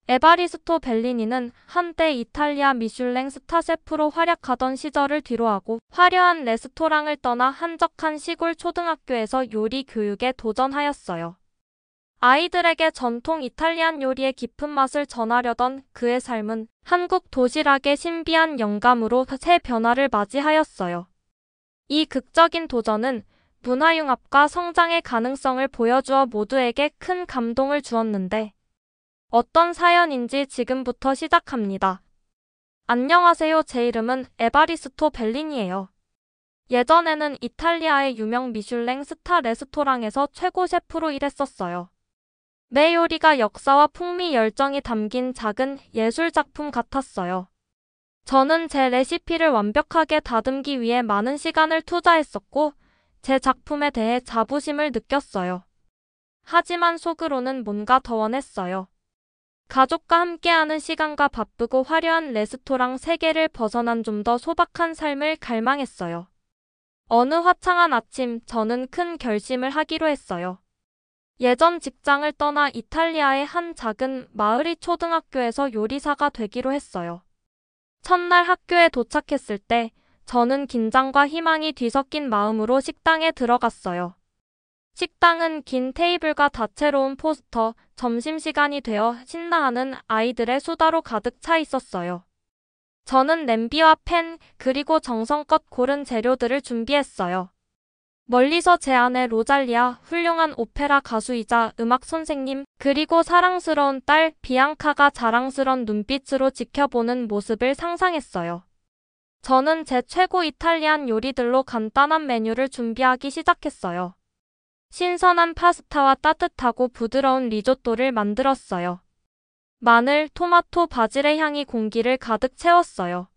에바리스토 벨리니는 한때 이탈리아 미슐랭 스타 셰프로 활약하던 시절을 뒤로하고 화려한 레스토랑을 떠나 한적한 시골 초등학교에서 요리 교육에 도전하였어요. 아이들에게 전통 이탈리안 요리의 깊은 맛을 전하려던 그의 삶은 한국 도시락의 신비한 영감으로 새 변화를 맞이하였어요. 이 극적인 도전은 문화융합과 성장의 가능성을 보여주어 모두에게 큰 감동을 주었는데, 어떤 사연인지 지금부터 시작합니다. 안녕하세요. 제 이름은 에바리스토 벨리니예요. 예전에는 이탈리아의 유명 미슐랭 스타 레스토랑에서 최고 셰프로 일했었어요. 매 요리가 역사와 풍미 열정이 담긴 작은 예술 작품 같았어요. 저는 제 레시피를 완벽하게 다듬기 위해 많은 시간을 투자했었고, 제 작품에 대해 자부심을 느꼈어요. 하지만 속으로는 뭔가 더 원했어요. 가족과 함께하는 시간과 바쁘고 화려한 레스토랑 세계를 벗어난 좀 더 소박한 삶을 갈망했어요. 어느 화창한 아침, 저는 큰 결심을 하기로 했어요. 예전 직장을 떠나 이탈리아의 한 작은 마을의 초등학교에서 요리사가 되기로 했어요. 첫날 학교에 도착했을 때 저는 긴장과 희망이 뒤섞인 마음으로 식당에 들어갔어요. 식당은 긴 테이블과 다채로운 포스터, 점심시간이 되어 신나하는 아이들의 수다로 가득 차 있었어요. 저는 냄비와 팬, 그리고 정성껏 고른 재료들을 준비했어요. 멀리서 제 아내 로잘리아, 훌륭한 오페라 가수이자 음악 선생님, 그리고 사랑스러운 딸 비앙카가 자랑스런 눈빛으로 지켜보는 모습을 상상했어요. 저는 제 최고 이탈리안 요리들로 간단한 메뉴를 준비하기 시작했어요. 신선한 파스타와 따뜻하고 부드러운 리조또를 만들었어요. 마늘, 토마토, 바질의 향이 공기를 가득 채웠어요.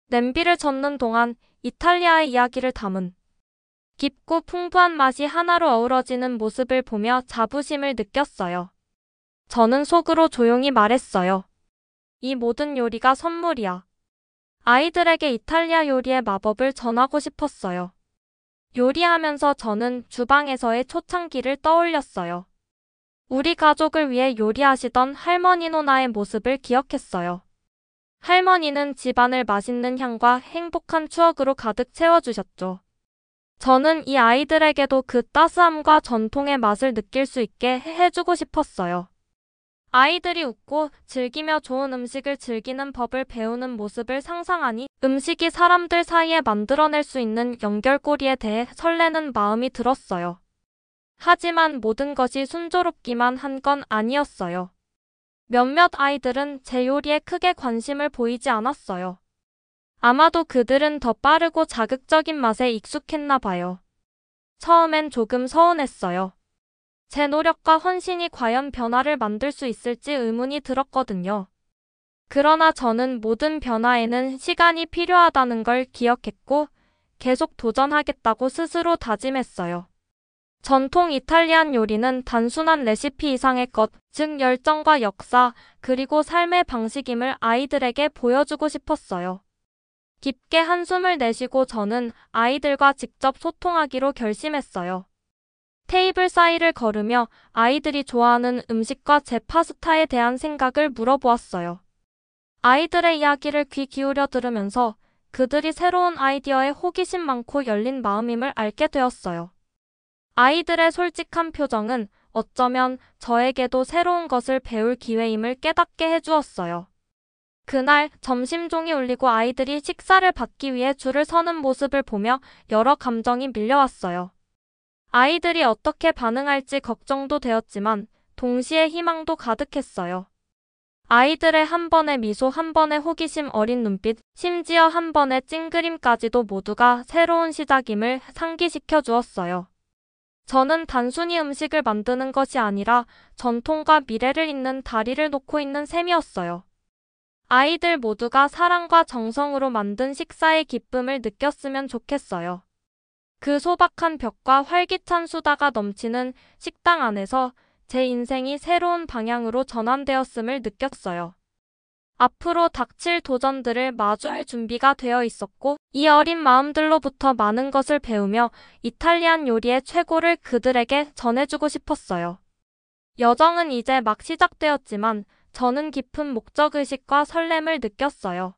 냄비를 젓는 동안 이탈리아의 이야기를 담은 깊고 풍부한 맛이 하나로 어우러지는 모습을 보며 자부심을 느꼈어요. 저는 속으로 조용히 말했어요. 이 모든 요리가 선물이야. 아이들에게 이탈리아 요리의 마법을 전하고 싶었어요. 요리하면서 저는 주방에서의 초창기를 떠올렸어요. 우리 가족을 위해 요리하시던 할머니 노나의 모습을 기억했어요. 할머니는 집안을 맛있는 향과 행복한 추억으로 가득 채워주셨죠. 저는 이 아이들에게도 그 따스함과 전통의 맛을 느낄 수 있게 해주고 싶었어요. 아이들이 웃고 즐기며 좋은 음식을 즐기는 법을 배우는 모습을 상상하니 음식이 사람들 사이에 만들어낼 수 있는 연결고리에 대해 설레는 마음이 들었어요. 하지만 모든 것이 순조롭기만 한 건 아니었어요. 몇몇 아이들은 제 요리에 크게 관심을 보이지 않았어요. 아마도 그들은 더 빠르고 자극적인 맛에 익숙했나 봐요. 처음엔 조금 서운했어요. 제 노력과 헌신이 과연 변화를 만들 수 있을지 의문이 들었거든요. 그러나 저는 모든 변화에는 시간이 필요하다는 걸 기억했고 계속 도전하겠다고 스스로 다짐했어요. 전통 이탈리안 요리는 단순한 레시피 이상의 것, 즉 열정과 역사, 그리고 삶의 방식임을 아이들에게 보여주고 싶었어요. 깊게 한숨을 내쉬고 저는 아이들과 직접 소통하기로 결심했어요. 테이블 사이를 걸으며 아이들이 좋아하는 음식과 제 파스타에 대한 생각을 물어보았어요. 아이들의 이야기를 귀 기울여 들으면서 그들이 새로운 아이디어에 호기심 많고 열린 마음임을 알게 되었어요. 아이들의 솔직한 표정은 어쩌면 저에게도 새로운 것을 배울 기회임을 깨닫게 해주었어요. 그날 점심 종이 울리고 아이들이 식사를 받기 위해 줄을 서는 모습을 보며 여러 감정이 밀려왔어요. 아이들이 어떻게 반응할지 걱정도 되었지만 동시에 희망도 가득했어요. 아이들의 한 번의 미소, 한 번의 호기심 어린 눈빛, 심지어 한 번의 찡그림까지도 모두가 새로운 시작임을 상기시켜 주었어요. 저는 단순히 음식을 만드는 것이 아니라 전통과 미래를 잇는 다리를 놓고 있는 셈이었어요. 아이들 모두가 사랑과 정성으로 만든 식사의 기쁨을 느꼈으면 좋겠어요. 그 소박한 벽과 활기찬 수다가 넘치는 식당 안에서 제 인생이 새로운 방향으로 전환되었음을 느꼈어요. 앞으로 닥칠 도전들을 마주할 준비가 되어 있었고 이 어린 마음들로부터 많은 것을 배우며 이탈리안 요리의 최고를 그들에게 전해주고 싶었어요. 여정은 이제 막 시작되었지만 저는 깊은 목적의식과 설렘을 느꼈어요.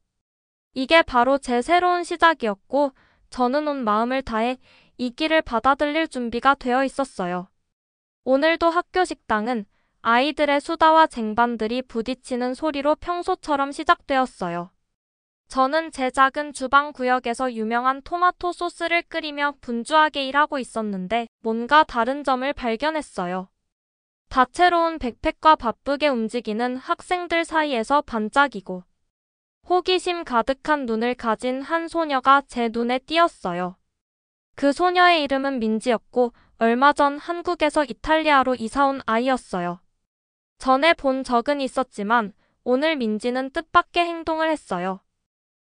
이게 바로 제 새로운 시작이었고, 저는 온 마음을 다해 이 길을 받아들일 준비가 되어 있었어요. 오늘도 학교 식당은 아이들의 수다와 쟁반들이 부딪히는 소리로 평소처럼 시작되었어요. 저는 제 작은 주방 구역에서 유명한 토마토 소스를 끓이며 분주하게 일하고 있었는데 뭔가 다른 점을 발견했어요. 다채로운 백팩과 바쁘게 움직이는 학생들 사이에서 반짝이고 호기심 가득한 눈을 가진 한 소녀가 제 눈에 띄었어요. 그 소녀의 이름은 민지였고 얼마 전 한국에서 이탈리아로 이사온 아이였어요. 전에 본 적은 있었지만 오늘 민지는 뜻밖의 행동을 했어요.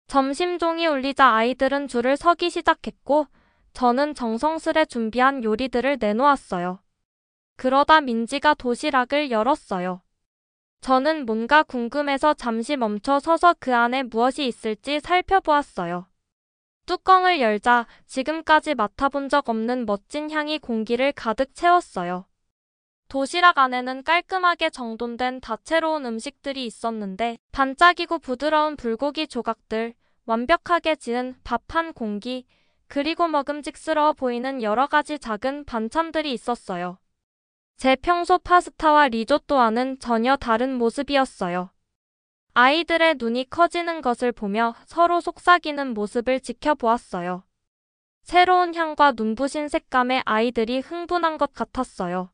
점심 종이 울리자 아이들은 줄을 서기 시작했고 저는 정성스레 준비한 요리들을 내놓았어요. 그러다 민지가 도시락을 열었어요. 저는 뭔가 궁금해서 잠시 멈춰 서서 그 안에 무엇이 있을지 살펴보았어요. 뚜껑을 열자 지금까지 맡아본 적 없는 멋진 향이 공기를 가득 채웠어요. 도시락 안에는 깔끔하게 정돈된 다채로운 음식들이 있었는데 반짝이고 부드러운 불고기 조각들, 완벽하게 지은 밥 한 공기, 그리고 먹음직스러워 보이는 여러 가지 작은 반찬들이 있었어요. 제 평소 파스타와 리조또와는 전혀 다른 모습이었어요. 아이들의 눈이 커지는 것을 보며 서로 속삭이는 모습을 지켜보았어요. 새로운 향과 눈부신 색감에 아이들이 흥분한 것 같았어요.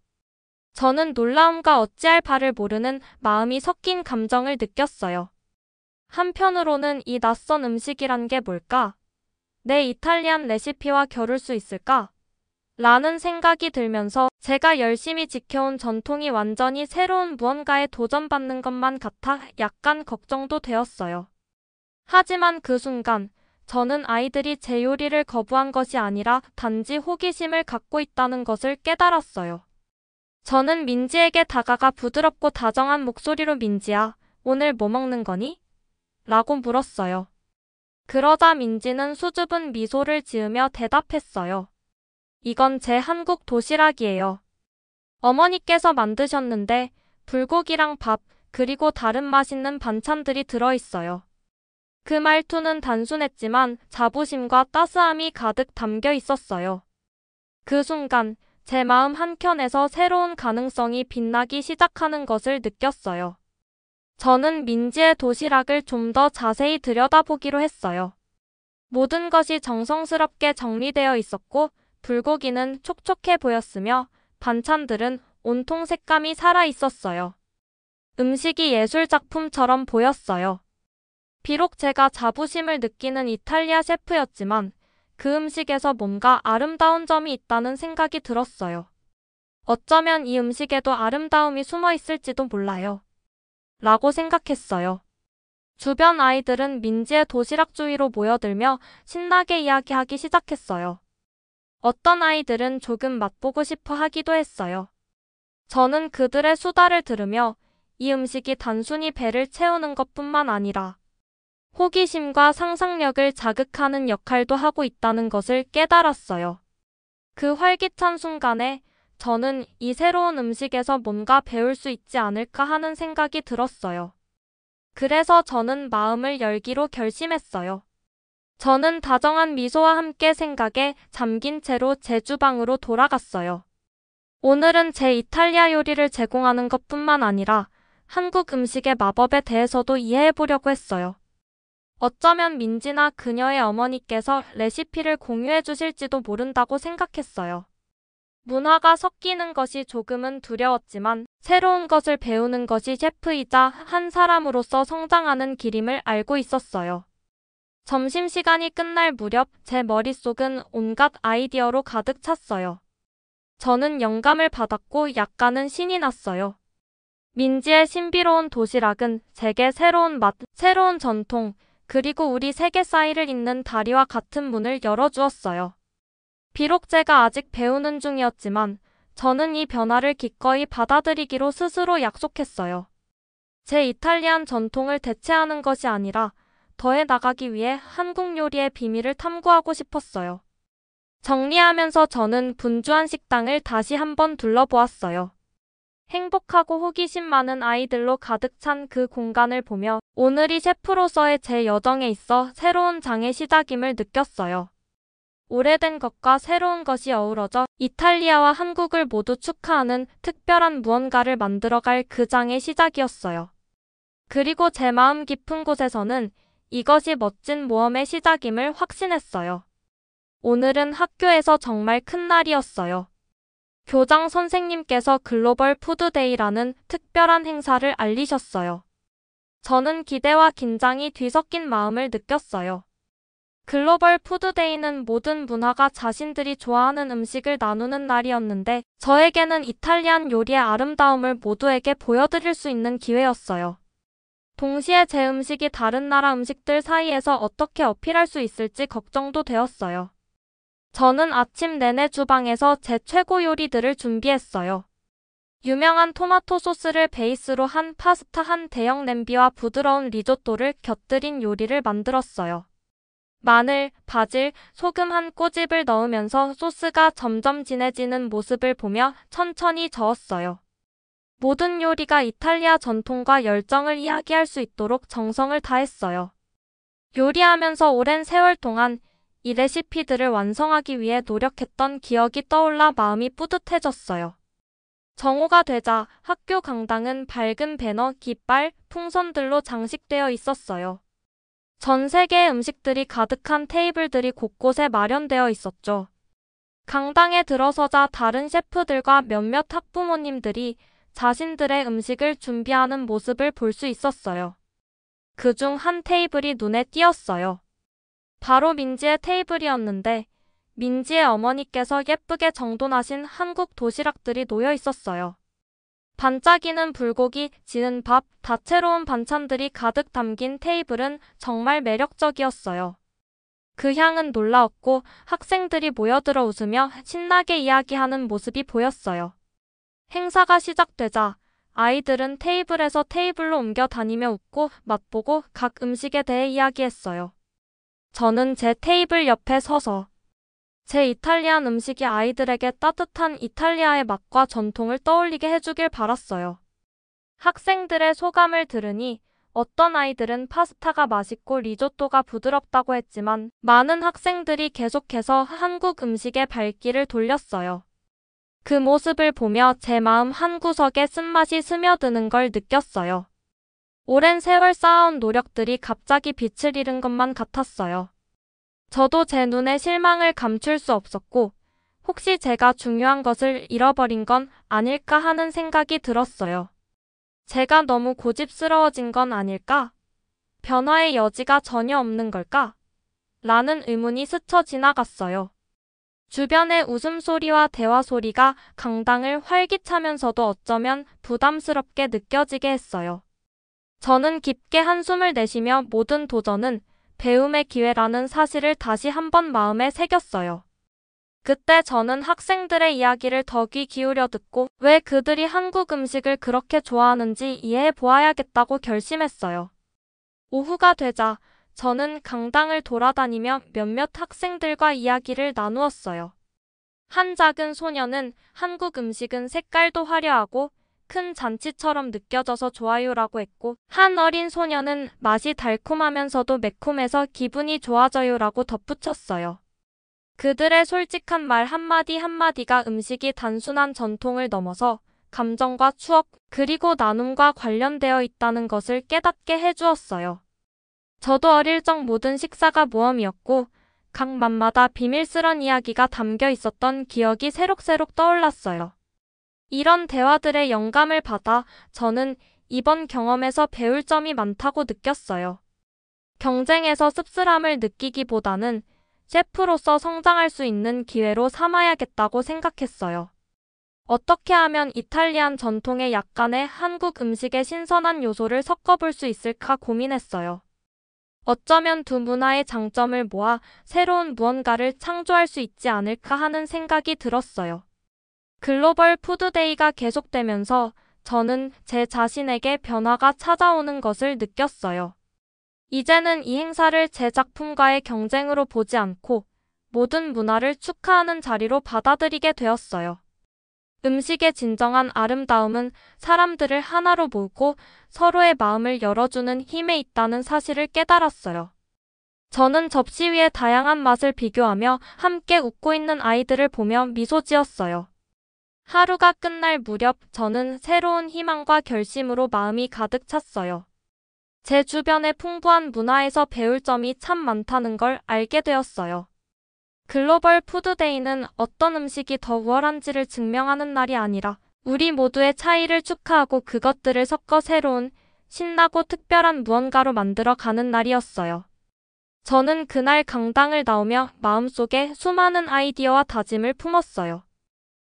저는 놀라움과 어찌할 바를 모르는 마음이 섞인 감정을 느꼈어요. 한편으로는 이 낯선 음식이란 게 뭘까? 내 이탈리안 레시피와 겨룰 수 있을까? 라는 생각이 들면서 제가 열심히 지켜온 전통이 완전히 새로운 무언가에 도전받는 것만 같아 약간 걱정도 되었어요. 하지만 그 순간 저는 아이들이 제 요리를 거부한 것이 아니라 단지 호기심을 갖고 있다는 것을 깨달았어요. 저는 민지에게 다가가 부드럽고 다정한 목소리로 민지야, 오늘 뭐 먹는 거니? 라고 물었어요. 그러자 민지는 수줍은 미소를 지으며 대답했어요. 이건 제 한국 도시락이에요. 어머니께서 만드셨는데 불고기랑 밥, 그리고 다른 맛있는 반찬들이 들어있어요. 그 말투는 단순했지만 자부심과 따스함이 가득 담겨 있었어요. 그 순간 제 마음 한켠에서 새로운 가능성이 빛나기 시작하는 것을 느꼈어요. 저는 민지의 도시락을 좀 더 자세히 들여다보기로 했어요. 모든 것이 정성스럽게 정리되어 있었고 불고기는 촉촉해 보였으며 반찬들은 온통 색감이 살아 있었어요. 음식이 예술 작품처럼 보였어요. 비록 제가 자부심을 느끼는 이탈리아 셰프였지만 그 음식에서 뭔가 아름다운 점이 있다는 생각이 들었어요. 어쩌면 이 음식에도 아름다움이 숨어 있을지도 몰라요. 라고 생각했어요. 주변 아이들은 민지의 도시락 주위로 모여들며 신나게 이야기하기 시작했어요. 어떤 아이들은 조금 맛보고 싶어 하기도 했어요. 저는 그들의 수다를 들으며 이 음식이 단순히 배를 채우는 것뿐만 아니라 호기심과 상상력을 자극하는 역할도 하고 있다는 것을 깨달았어요. 그 활기찬 순간에 저는 이 새로운 음식에서 뭔가 배울 수 있지 않을까 하는 생각이 들었어요. 그래서 저는 마음을 열기로 결심했어요. 저는 다정한 미소와 함께 생각에 잠긴 채로 제 주방으로 돌아갔어요. 오늘은 제 이탈리아 요리를 제공하는 것뿐만 아니라 한국 음식의 마법에 대해서도 이해해보려고 했어요. 어쩌면 민지나 그녀의 어머니께서 레시피를 공유해 주실지도 모른다고 생각했어요. 문화가 섞이는 것이 조금은 두려웠지만 새로운 것을 배우는 것이 셰프이자 한 사람으로서 성장하는 길임을 알고 있었어요. 점심시간이 끝날 무렵 제 머릿속은 온갖 아이디어로 가득 찼어요. 저는 영감을 받았고 약간은 신이 났어요. 민지의 신비로운 도시락은 제게 새로운 맛, 새로운 전통, 그리고 우리 세계 사이를 잇는 다리와 같은 문을 열어주었어요. 비록 제가 아직 배우는 중이었지만 저는 이 변화를 기꺼이 받아들이기로 스스로 약속했어요. 제 이탈리안 전통을 대체하는 것이 아니라 더해 나가기 위해 한국 요리의 비밀을 탐구하고 싶었어요. 정리하면서 저는 분주한 식당을 다시 한번 둘러보았어요. 행복하고 호기심 많은 아이들로 가득 찬 그 공간을 보며 오늘이 셰프로서의 제 여정에 있어 새로운 장의 시작임을 느꼈어요. 오래된 것과 새로운 것이 어우러져 이탈리아와 한국을 모두 축하하는 특별한 무언가를 만들어갈 그 장의 시작이었어요. 그리고 제 마음 깊은 곳에서는 이것이 멋진 모험의 시작임을 확신했어요. 오늘은 학교에서 정말 큰 날이었어요. 교장 선생님께서 글로벌 푸드데이라는 특별한 행사를 알리셨어요. 저는 기대와 긴장이 뒤섞인 마음을 느꼈어요. 글로벌 푸드데이는 모든 문화가 자신들이 좋아하는 음식을 나누는 날이었는데 저에게는 이탈리안 요리의 아름다움을 모두에게 보여드릴 수 있는 기회였어요. 동시에 제 음식이 다른 나라 음식들 사이에서 어떻게 어필할 수 있을지 걱정도 되었어요. 저는 아침 내내 주방에서 제 최고 요리들을 준비했어요. 유명한 토마토 소스를 베이스로 한 파스타 한 대형 냄비와 부드러운 리조또를 곁들인 요리를 만들었어요. 마늘, 바질, 소금 한 꼬집을 넣으면서 소스가 점점 진해지는 모습을 보며 천천히 저었어요. 모든 요리가 이탈리아 전통과 열정을 이야기할 수 있도록 정성을 다했어요. 요리하면서 오랜 세월 동안 이 레시피들을 완성하기 위해 노력했던 기억이 떠올라 마음이 뿌듯해졌어요. 정오가 되자 학교 강당은 밝은 배너, 깃발, 풍선들로 장식되어 있었어요. 전 세계의 음식들이 가득한 테이블들이 곳곳에 마련되어 있었죠. 강당에 들어서자 다른 셰프들과 몇몇 학부모님들이 자신들의 음식을 준비하는 모습을 볼 수 있었어요. 그중 한 테이블이 눈에 띄었어요. 바로 민지의 테이블이었는데 민지의 어머니께서 예쁘게 정돈하신 한국 도시락들이 놓여 있었어요. 반짝이는 불고기, 지은 밥, 다채로운 반찬들이 가득 담긴 테이블은 정말 매력적이었어요. 그 향은 놀라웠고 학생들이 모여들어 웃으며 신나게 이야기하는 모습이 보였어요. 행사가 시작되자 아이들은 테이블에서 테이블로 옮겨 다니며 웃고 맛보고 각 음식에 대해 이야기했어요. 저는 제 테이블 옆에 서서 제 이탈리안 음식이 아이들에게 따뜻한 이탈리아의 맛과 전통을 떠올리게 해주길 바랐어요. 학생들의 소감을 들으니 어떤 아이들은 파스타가 맛있고 리조또가 부드럽다고 했지만 많은 학생들이 계속해서 한국 음식에 발길을 돌렸어요. 그 모습을 보며 제 마음 한구석에 쓴맛이 스며드는 걸 느꼈어요. 오랜 세월 쌓아온 노력들이 갑자기 빛을 잃은 것만 같았어요. 저도 제 눈에 실망을 감출 수 없었고 혹시 제가 중요한 것을 잃어버린 건 아닐까 하는 생각이 들었어요. 제가 너무 고집스러워진 건 아닐까? 변화의 여지가 전혀 없는 걸까? 라는 의문이 스쳐 지나갔어요. 주변의 웃음소리와 대화소리가 강당을 활기차면서도 어쩌면 부담스럽게 느껴지게 했어요. 저는 깊게 한숨을 내쉬며 모든 도전은 배움의 기회라는 사실을 다시 한번 마음에 새겼어요. 그때 저는 학생들의 이야기를 더 귀 기울여 듣고 왜 그들이 한국 음식을 그렇게 좋아하는지 이해해 보아야겠다고 결심했어요. 오후가 되자 저는 강당을 돌아다니며 몇몇 학생들과 이야기를 나누었어요. 한 작은 소녀는 한국 음식은 색깔도 화려하고 큰 잔치처럼 느껴져서 좋아요라고 했고 한 어린 소녀는 맛이 달콤하면서도 매콤해서 기분이 좋아져요라고 덧붙였어요. 그들의 솔직한 말 한마디 한마디가 음식이 단순한 전통을 넘어서 감정과 추억 그리고 나눔과 관련되어 있다는 것을 깨닫게 해주었어요. 저도 어릴 적 모든 식사가 모험이었고 각 맛마다 비밀스런 이야기가 담겨 있었던 기억이 새록새록 떠올랐어요. 이런 대화들의 영감을 받아 저는 이번 경험에서 배울 점이 많다고 느꼈어요. 경쟁에서 씁쓸함을 느끼기보다는 셰프로서 성장할 수 있는 기회로 삼아야겠다고 생각했어요. 어떻게 하면 이탈리안 전통의 약간의 한국 음식의 신선한 요소를 섞어볼 수 있을까 고민했어요. 어쩌면 두 문화의 장점을 모아 새로운 무언가를 창조할 수 있지 않을까 하는 생각이 들었어요. 글로벌 푸드데이가 계속되면서 저는 제 자신에게 변화가 찾아오는 것을 느꼈어요. 이제는 이 행사를 제 작품과의 경쟁으로 보지 않고 모든 문화를 축하하는 자리로 받아들이게 되었어요. 음식의 진정한 아름다움은 사람들을 하나로 모으고 서로의 마음을 열어주는 힘에 있다는 사실을 깨달았어요. 저는 접시 위에 다양한 맛을 비교하며 함께 웃고 있는 아이들을 보며 미소 지었어요. 하루가 끝날 무렵 저는 새로운 희망과 결심으로 마음이 가득 찼어요. 제 주변의 풍부한 문화에서 배울 점이 참 많다는 걸 알게 되었어요. 글로벌 푸드데이는 어떤 음식이 더 우월한지를 증명하는 날이 아니라 우리 모두의 차이를 축하하고 그것들을 섞어 새로운, 신나고 특별한 무언가로 만들어 가는 날이었어요. 저는 그날 강당을 나오며 마음속에 수많은 아이디어와 다짐을 품었어요.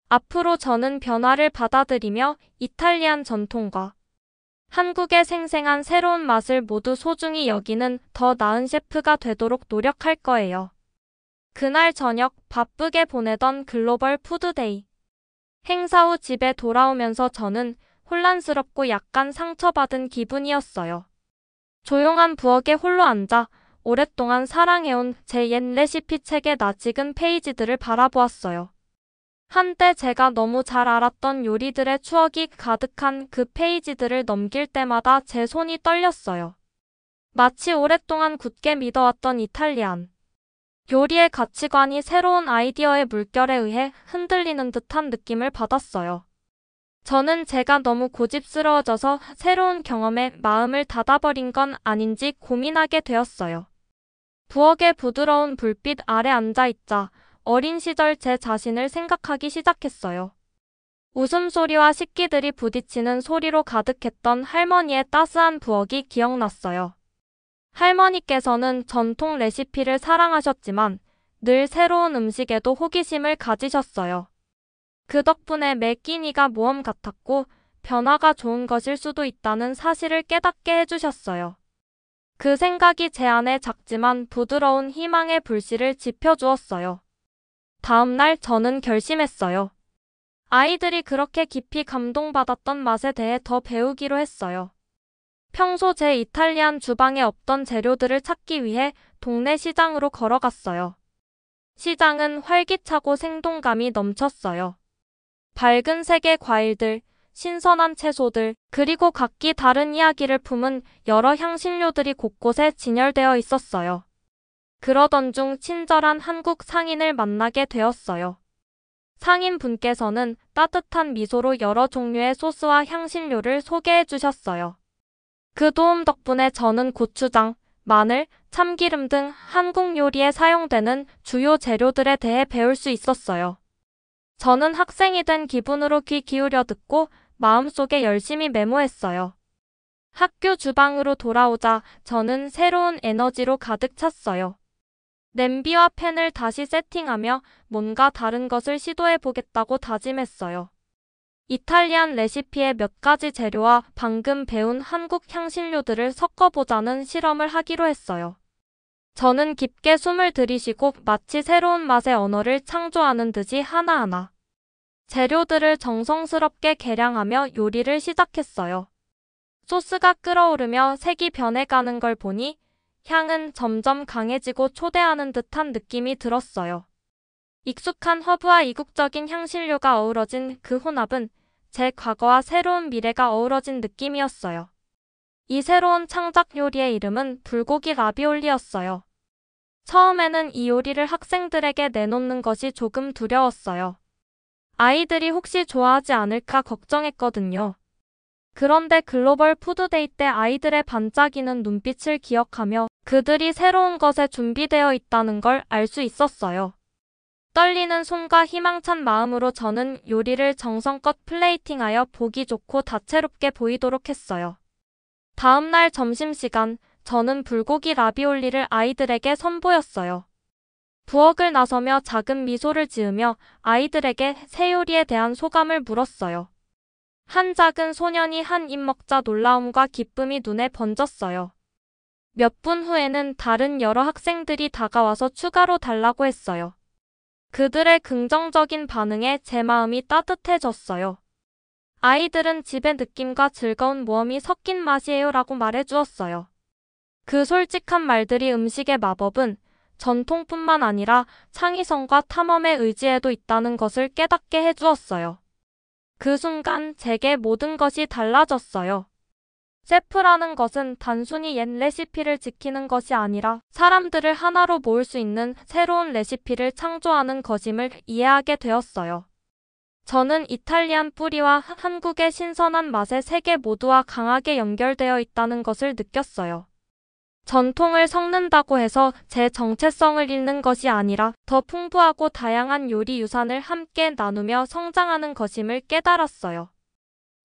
앞으로 저는 변화를 받아들이며 이탈리안 전통과 한국의 생생한 새로운 맛을 모두 소중히 여기는 더 나은 셰프가 되도록 노력할 거예요. 그날 저녁 바쁘게 보내던 글로벌 푸드데이. 행사 후 집에 돌아오면서 저는 혼란스럽고 약간 상처받은 기분이었어요. 조용한 부엌에 홀로 앉아 오랫동안 사랑해온 제 옛 레시피 책의 낯익은 페이지들을 바라보았어요. 한때 제가 너무 잘 알았던 요리들의 추억이 가득한 그 페이지들을 넘길 때마다 제 손이 떨렸어요. 마치 오랫동안 굳게 믿어왔던 이탈리안 요리의 가치관이 새로운 아이디어의 물결에 의해 흔들리는 듯한 느낌을 받았어요. 저는 제가 너무 고집스러워져서 새로운 경험에 마음을 닫아버린 건 아닌지 고민하게 되었어요. 부엌의 부드러운 불빛 아래 앉아있자 어린 시절 제 자신을 생각하기 시작했어요. 웃음소리와 식기들이 부딪히는 소리로 가득했던 할머니의 따스한 부엌이 기억났어요. 할머니께서는 전통 레시피를 사랑하셨지만 늘 새로운 음식에도 호기심을 가지셨어요. 그 덕분에 매 끼니가 모험 같았고 변화가 좋은 것일 수도 있다는 사실을 깨닫게 해주셨어요. 그 생각이 제 안에 작지만 부드러운 희망의 불씨를 지펴주었어요. 다음 날 저는 결심했어요. 아이들이 그렇게 깊이 감동받았던 맛에 대해 더 배우기로 했어요. 평소 제 이탈리안 주방에 없던 재료들을 찾기 위해 동네 시장으로 걸어갔어요. 시장은 활기차고 생동감이 넘쳤어요. 밝은 색의 과일들, 신선한 채소들, 그리고 각기 다른 이야기를 품은 여러 향신료들이 곳곳에 진열되어 있었어요. 그러던 중 친절한 한국 상인을 만나게 되었어요. 상인분께서는 따뜻한 미소로 여러 종류의 소스와 향신료를 소개해 주셨어요. 그 도움 덕분에 저는 고추장, 마늘, 참기름 등 한국 요리에 사용되는 주요 재료들에 대해 배울 수 있었어요. 저는 학생이 된 기분으로 귀 기울여 듣고 마음속에 열심히 메모했어요. 학교 주방으로 돌아오자 저는 새로운 에너지로 가득 찼어요. 냄비와 팬을 다시 세팅하며 뭔가 다른 것을 시도해 보겠다고 다짐했어요. 이탈리안 레시피의 몇 가지 재료와 방금 배운 한국 향신료들을 섞어보자는 실험을 하기로 했어요. 저는 깊게 숨을 들이쉬고 마치 새로운 맛의 언어를 창조하는 듯이 하나하나 재료들을 정성스럽게 계량하며 요리를 시작했어요. 소스가 끓어오르며 색이 변해가는 걸 보니 향은 점점 강해지고 초대하는 듯한 느낌이 들었어요. 익숙한 허브와 이국적인 향신료가 어우러진 그 혼합은 제 과거와 새로운 미래가 어우러진 느낌이었어요. 이 새로운 창작 요리의 이름은 불고기 라비올리였어요. 처음에는 이 요리를 학생들에게 내놓는 것이 조금 두려웠어요. 아이들이 혹시 좋아하지 않을까 걱정했거든요. 그런데 글로벌 푸드데이 때 아이들의 반짝이는 눈빛을 기억하며 그들이 새로운 것에 준비되어 있다는 걸 알 수 있었어요. 떨리는 손과 희망찬 마음으로 저는 요리를 정성껏 플레이팅하여 보기 좋고 다채롭게 보이도록 했어요. 다음 날 점심시간, 저는 불고기 라비올리를 아이들에게 선보였어요. 부엌을 나서며 작은 미소를 지으며 아이들에게 새 요리에 대한 소감을 물었어요. 한 작은 소년이 한 입 먹자 놀라움과 기쁨이 눈에 번졌어요. 몇 분 후에는 다른 여러 학생들이 다가와서 추가로 달라고 했어요. 그들의 긍정적인 반응에 제 마음이 따뜻해졌어요. 아이들은 집의 느낌과 즐거운 모험이 섞인 맛이에요 라고 말해주었어요. 그 솔직한 말들이 음식의 마법은 전통뿐만 아니라 창의성과 탐험의 의지에도 있다는 것을 깨닫게 해주었어요. 그 순간 제게 모든 것이 달라졌어요. 셰프라는 것은 단순히 옛 레시피를 지키는 것이 아니라 사람들을 하나로 모을 수 있는 새로운 레시피를 창조하는 것임을 이해하게 되었어요. 저는 이탈리안 뿌리와 한국의 신선한 맛의 세계 모두와 강하게 연결되어 있다는 것을 느꼈어요. 전통을 섞는다고 해서 제 정체성을 잃는 것이 아니라 더 풍부하고 다양한 요리 유산을 함께 나누며 성장하는 것임을 깨달았어요.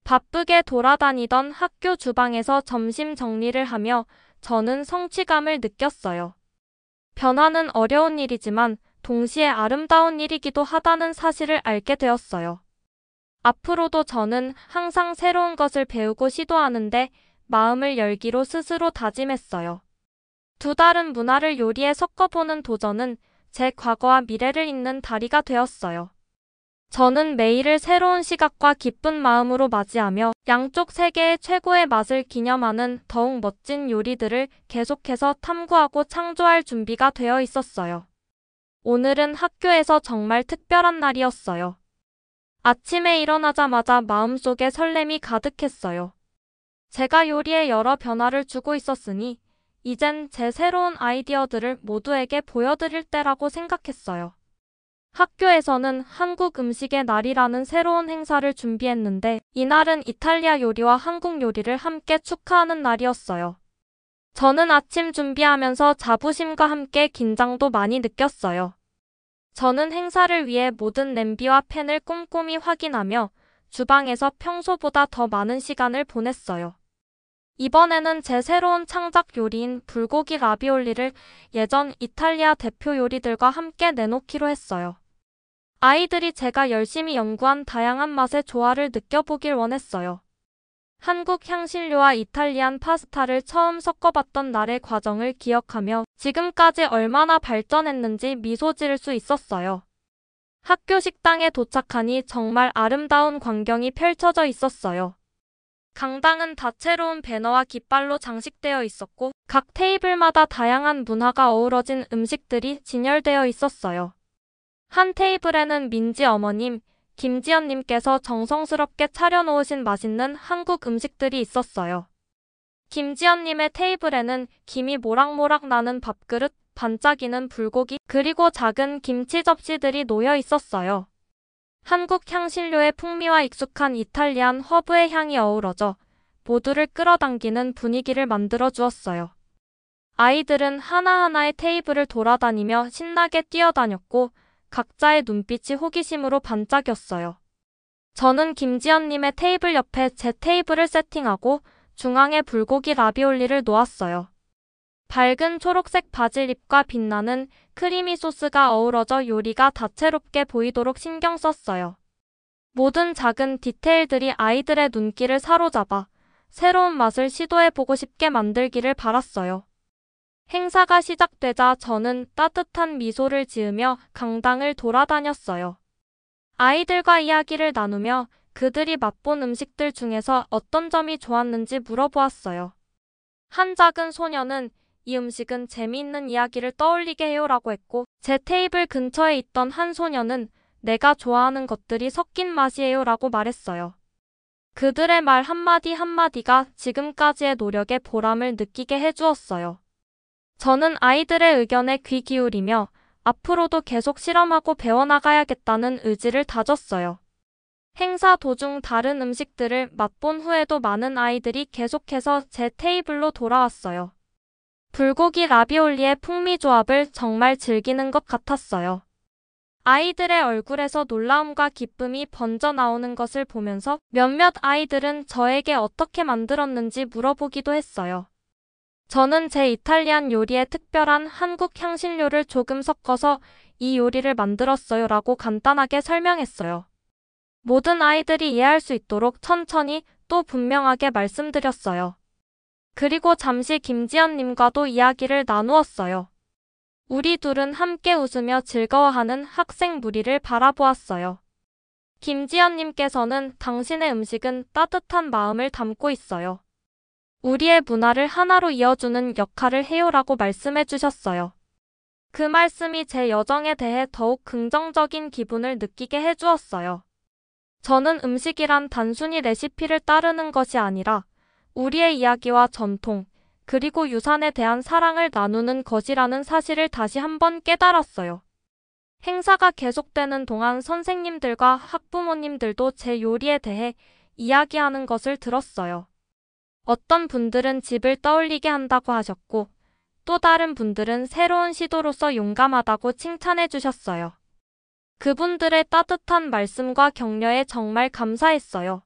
바쁘게 돌아다니던 학교 주방에서 점심 정리를 하며 저는 성취감을 느꼈어요. 변화는 어려운 일이지만 동시에 아름다운 일이기도 하다는 사실을 알게 되었어요. 앞으로도 저는 항상 새로운 것을 배우고 시도하는데 마음을 열기로 스스로 다짐했어요. 두 다른 문화를 요리에 섞어보는 도전은 제 과거와 미래를 잇는 다리가 되었어요. 저는 매일을 새로운 시각과 기쁜 마음으로 맞이하며 양쪽 세계의 최고의 맛을 기념하는 더욱 멋진 요리들을 계속해서 탐구하고 창조할 준비가 되어 있었어요. 오늘은 학교에서 정말 특별한 날이었어요. 아침에 일어나자마자 마음속에 설렘이 가득했어요. 제가 요리에 여러 변화를 주고 있었으니 이젠 제 새로운 아이디어들을 모두에게 보여드릴 때라고 생각했어요. 학교에서는 한국 음식의 날이라는 새로운 행사를 준비했는데 이날은 이탈리아 요리와 한국 요리를 함께 축하하는 날이었어요. 저는 아침 준비하면서 자부심과 함께 긴장도 많이 느꼈어요. 저는 행사를 위해 모든 냄비와 팬을 꼼꼼히 확인하며 주방에서 평소보다 더 많은 시간을 보냈어요. 이번에는 제 새로운 창작 요리인 불고기 라비올리를 예전 이탈리아 대표 요리들과 함께 내놓기로 했어요. 아이들이 제가 열심히 연구한 다양한 맛의 조화를 느껴보길 원했어요. 한국 향신료와 이탈리안 파스타를 처음 섞어봤던 날의 과정을 기억하며 지금까지 얼마나 발전했는지 미소 지을 수 있었어요. 학교 식당에 도착하니 정말 아름다운 광경이 펼쳐져 있었어요. 강당은 다채로운 배너와 깃발로 장식되어 있었고 각 테이블마다 다양한 문화가 어우러진 음식들이 진열되어 있었어요. 한 테이블에는 민지 어머님, 김지연님께서 정성스럽게 차려놓으신 맛있는 한국 음식들이 있었어요. 김지연님의 테이블에는 김이 모락모락 나는 밥그릇, 반짝이는 불고기, 그리고 작은 김치 접시들이 놓여 있었어요. 한국 향신료의 풍미와 익숙한 이탈리안 허브의 향이 어우러져 모두를 끌어당기는 분위기를 만들어 주었어요. 아이들은 하나하나의 테이블을 돌아다니며 신나게 뛰어다녔고 각자의 눈빛이 호기심으로 반짝였어요. 저는 김지연님의 테이블 옆에 제 테이블을 세팅하고 중앙에 불고기 라비올리를 놓았어요. 밝은 초록색 바질잎과 빛나는 크리미 소스가 어우러져 요리가 다채롭게 보이도록 신경 썼어요. 모든 작은 디테일들이 아이들의 눈길을 사로잡아 새로운 맛을 시도해보고 싶게 만들기를 바랐어요. 행사가 시작되자 저는 따뜻한 미소를 지으며 강당을 돌아다녔어요. 아이들과 이야기를 나누며 그들이 맛본 음식들 중에서 어떤 점이 좋았는지 물어보았어요. 한 작은 소녀는 이 음식은 재미있는 이야기를 떠올리게 해요라고 했고 제 테이블 근처에 있던 한 소녀는 내가 좋아하는 것들이 섞인 맛이에요라고 말했어요. 그들의 말 한마디 한마디가 지금까지의 노력의 보람을 느끼게 해주었어요. 저는 아이들의 의견에 귀 기울이며 앞으로도 계속 실험하고 배워나가야겠다는 의지를 다졌어요. 행사 도중 다른 음식들을 맛본 후에도 많은 아이들이 계속해서 제 테이블로 돌아왔어요. 불고기 라비올리의 풍미 조합을 정말 즐기는 것 같았어요. 아이들의 얼굴에서 놀라움과 기쁨이 번져 나오는 것을 보면서 몇몇 아이들은 저에게 어떻게 만들었는지 물어보기도 했어요. 저는 제 이탈리안 요리에 특별한 한국 향신료를 조금 섞어서 이 요리를 만들었어요 라고 간단하게 설명했어요. 모든 아이들이 이해할 수 있도록 천천히 또 분명하게 말씀드렸어요. 그리고 잠시 김지연님과도 이야기를 나누었어요. 우리 둘은 함께 웃으며 즐거워하는 학생 무리를 바라보았어요. 김지연님께서는 당신의 음식은 따뜻한 마음을 담고 있어요. 우리의 문화를 하나로 이어주는 역할을 해요라고 말씀해 주셨어요. 그 말씀이 제 여정에 대해 더욱 긍정적인 기분을 느끼게 해주었어요. 저는 음식이란 단순히 레시피를 따르는 것이 아니라 우리의 이야기와 전통, 그리고 유산에 대한 사랑을 나누는 것이라는 사실을 다시 한번 깨달았어요. 행사가 계속되는 동안 선생님들과 학부모님들도 제 요리에 대해 이야기하는 것을 들었어요. 어떤 분들은 집을 떠올리게 한다고 하셨고, 또 다른 분들은 새로운 시도로서 용감하다고 칭찬해 주셨어요. 그분들의 따뜻한 말씀과 격려에 정말 감사했어요.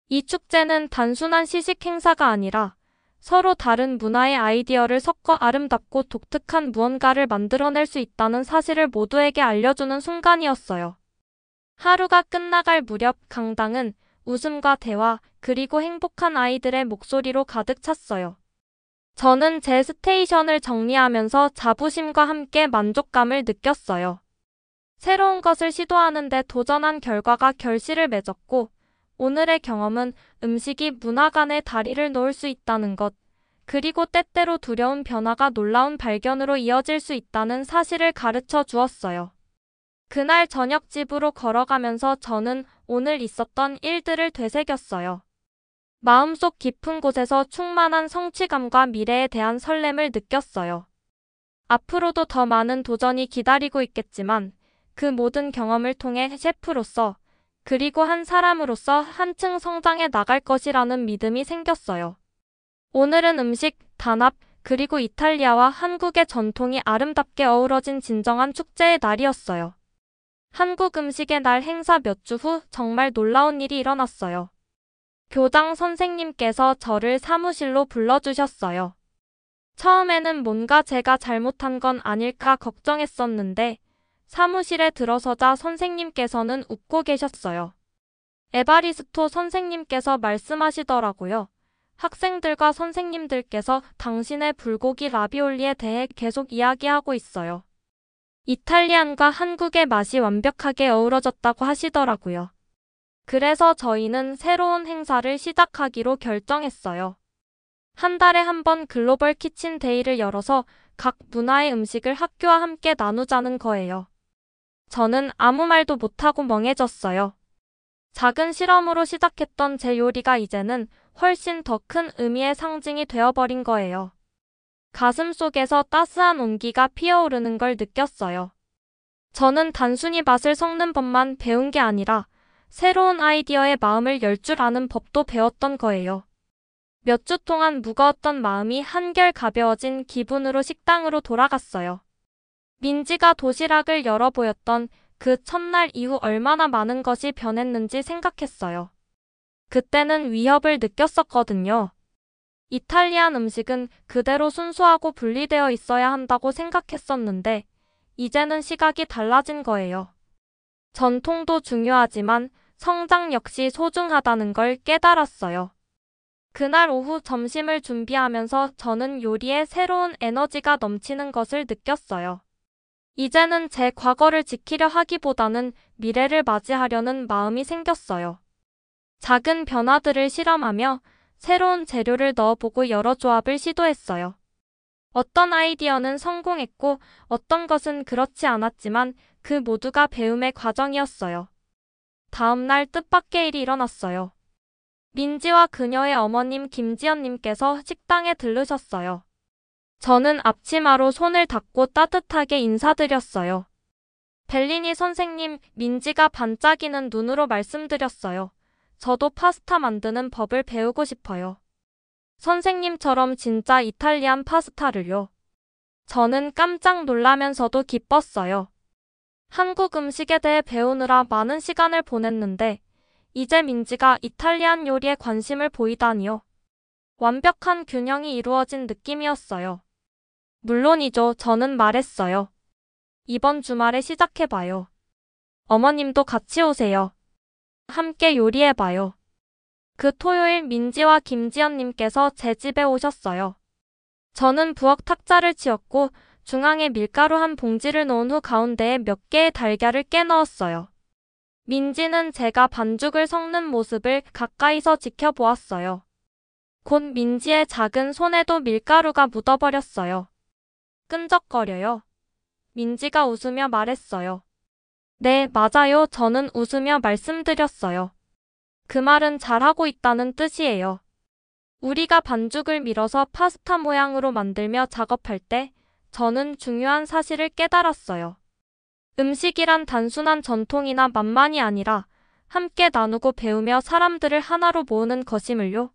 이 축제는 단순한 시식 행사가 아니라 서로 다른 문화의 아이디어를 섞어 아름답고 독특한 무언가를 만들어낼 수 있다는 사실을 모두에게 알려주는 순간이었어요. 하루가 끝나갈 무렵 강당은 웃음과 대화, 그리고 행복한 아이들의 목소리로 가득 찼어요. 저는 제 스테이션을 정리하면서 자부심과 함께 만족감을 느꼈어요. 새로운 것을 시도하는 데 도전한 결과가 결실을 맺었고, 오늘의 경험은 음식이 문화 간의 다리를 놓을 수 있다는 것, 그리고 때때로 두려운 변화가 놀라운 발견으로 이어질 수 있다는 사실을 가르쳐 주었어요. 그날 저녁 집으로 걸어가면서 저는 오늘 있었던 일들을 되새겼어요. 마음속 깊은 곳에서 충만한 성취감과 미래에 대한 설렘을 느꼈어요. 앞으로도 더 많은 도전이 기다리고 있겠지만 그 모든 경험을 통해 셰프로서 그리고 한 사람으로서 한층 성장해 나갈 것이라는 믿음이 생겼어요. 오늘은 음식, 단합, 그리고 이탈리아와 한국의 전통이 아름답게 어우러진 진정한 축제의 날이었어요. 한국 음식의 날 행사 몇 주 후 정말 놀라운 일이 일어났어요. 교장 선생님께서 저를 사무실로 불러주셨어요. 처음에는 뭔가 제가 잘못한 건 아닐까 걱정했었는데 사무실에 들어서자 선생님께서는 웃고 계셨어요. 에바리스토 선생님께서 말씀하시더라고요. 학생들과 선생님들께서 당신의 불고기 라비올리에 대해 계속 이야기하고 있어요. 이탈리안과 한국의 맛이 완벽하게 어우러졌다고 하시더라고요. 그래서 저희는 새로운 행사를 시작하기로 결정했어요. 한 달에 한 번 글로벌 키친 데이를 열어서 각 문화의 음식을 학교와 함께 나누자는 거예요. 저는 아무 말도 못하고 멍해졌어요. 작은 실험으로 시작했던 제 요리가 이제는 훨씬 더 큰 의미의 상징이 되어버린 거예요. 가슴 속에서 따스한 온기가 피어오르는 걸 느꼈어요. 저는 단순히 맛을 섞는 법만 배운 게 아니라 새로운 아이디어에 마음을 열 줄 아는 법도 배웠던 거예요. 몇 주 동안 무거웠던 마음이 한결 가벼워진 기분으로 식당으로 돌아갔어요. 민지가 도시락을 열어 보였던 그 첫날 이후 얼마나 많은 것이 변했는지 생각했어요. 그때는 위협을 느꼈었거든요. 이탈리안 음식은 그대로 순수하고 분리되어 있어야 한다고 생각했었는데 이제는 시각이 달라진 거예요. 전통도 중요하지만 성장 역시 소중하다는 걸 깨달았어요. 그날 오후 점심을 준비하면서 저는 요리에 새로운 에너지가 넘치는 것을 느꼈어요. 이제는 제 과거를 지키려 하기보다는 미래를 맞이하려는 마음이 생겼어요. 작은 변화들을 실험하며 새로운 재료를 넣어보고 여러 조합을 시도했어요. 어떤 아이디어는 성공했고 어떤 것은 그렇지 않았지만 그 모두가 배움의 과정이었어요. 다음 날 뜻밖의 일이 일어났어요. 민지와 그녀의 어머님 김지연님께서 식당에 들르셨어요. 저는 앞치마로 손을 닦고 따뜻하게 인사드렸어요. 벨리니 선생님, 민지가 반짝이는 눈으로 말씀드렸어요. 저도 파스타 만드는 법을 배우고 싶어요. 선생님처럼 진짜 이탈리안 파스타를요. 저는 깜짝 놀라면서도 기뻤어요. 한국 음식에 대해 배우느라 많은 시간을 보냈는데 이제 민지가 이탈리안 요리에 관심을 보이다니요. 완벽한 균형이 이루어진 느낌이었어요. 물론이죠. 저는 말했어요. 이번 주말에 시작해봐요. 어머님도 같이 오세요. 함께 요리해봐요. 그 토요일 민지와 김지연님께서 제 집에 오셨어요. 저는 부엌 탁자를 치웠고 중앙에 밀가루 한 봉지를 놓은 후 가운데에 몇 개의 달걀을 깨 넣었어요. 민지는 제가 반죽을 섞는 모습을 가까이서 지켜보았어요. 곧 민지의 작은 손에도 밀가루가 묻어버렸어요. 끈적거려요. 민지가 웃으며 말했어요. 네, 맞아요. 저는 웃으며 말씀드렸어요. 그 말은 잘하고 있다는 뜻이에요. 우리가 반죽을 밀어서 파스타 모양으로 만들며 작업할 때 저는 중요한 사실을 깨달았어요. 음식이란 단순한 전통이나 맛만이 아니라 함께 나누고 배우며 사람들을 하나로 모으는 것임을요.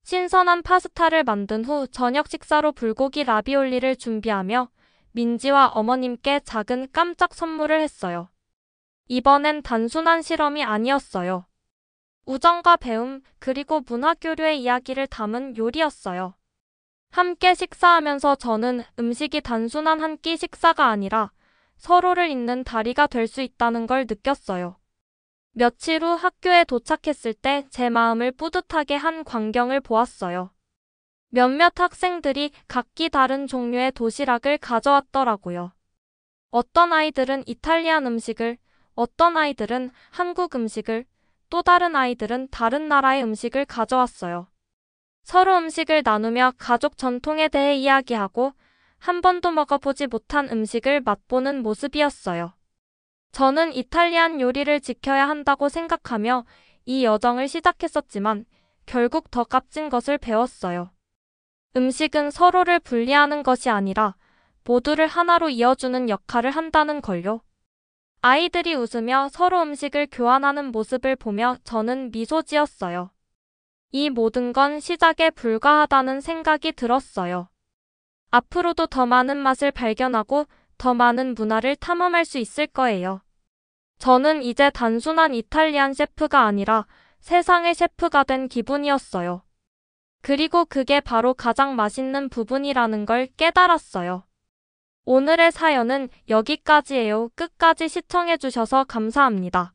신선한 파스타를 만든 후 저녁 식사로 불고기 라비올리를 준비하며 민지와 어머님께 작은 깜짝 선물을 했어요. 이번엔 단순한 실험이 아니었어요. 우정과 배움, 그리고 문화교류의 이야기를 담은 요리였어요. 함께 식사하면서 저는 음식이 단순한 한 끼 식사가 아니라 서로를 잇는 다리가 될 수 있다는 걸 느꼈어요. 며칠 후 학교에 도착했을 때 제 마음을 뿌듯하게 한 광경을 보았어요. 몇몇 학생들이 각기 다른 종류의 도시락을 가져왔더라고요. 어떤 아이들은 이탈리안 음식을, 어떤 아이들은 한국 음식을, 또 다른 아이들은 다른 나라의 음식을 가져왔어요. 서로 음식을 나누며 가족 전통에 대해 이야기하고 한 번도 먹어보지 못한 음식을 맛보는 모습이었어요. 저는 이탈리안 요리를 지켜야 한다고 생각하며 이 여정을 시작했었지만 결국 더 값진 것을 배웠어요. 음식은 서로를 분리하는 것이 아니라 모두를 하나로 이어주는 역할을 한다는 걸요. 아이들이 웃으며 서로 음식을 교환하는 모습을 보며 저는 미소 지었어요. 이 모든 건 시작에 불과하다는 생각이 들었어요. 앞으로도 더 많은 맛을 발견하고 더 많은 문화를 탐험할 수 있을 거예요. 저는 이제 단순한 이탈리안 셰프가 아니라 세상의 셰프가 된 기분이었어요. 그리고 그게 바로 가장 맛있는 부분이라는 걸 깨달았어요. 오늘의 사연은 여기까지예요. 끝까지 시청해주셔서 감사합니다.